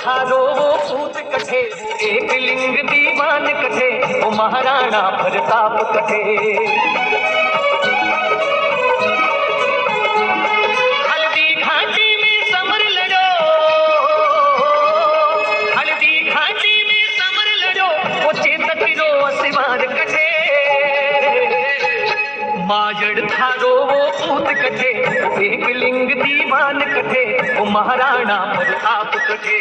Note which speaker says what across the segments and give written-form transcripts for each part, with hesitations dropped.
Speaker 1: थारो वो पूत कठे, एक लिंग दीवान कठे, वो महाराणा प्रताप कठे। हल्दी घाटी में समर लड़ो, हल्दी घाटी में समर लड़ो, वो चेतक रो सिवार कठे। माजड़ थारो वो पूत कठे, एक लिंग दीवान कठे, वो महाराणा प्रताप कठे।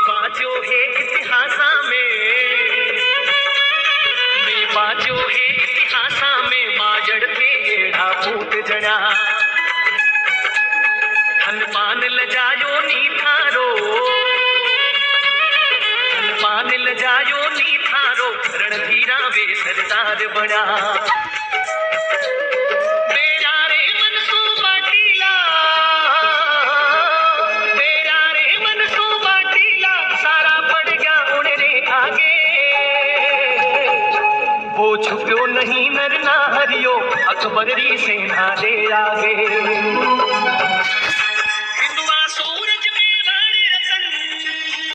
Speaker 1: बाजो है इतिहासा में माजड़ थे एड़ा पूत जड़ा। हलपान लजायो नी थारो, हलपान लजायो नी थारो, रणधीरा वे सरदार बड़ा। बेड़ा रे मनसू बाटीला, बेड़ा रे मनसू बाटीला, सारा पड़ गया उड़ रे आगे। वो छुप्यो नहीं नर ना हरियो, अकबर री सेना दे आगे।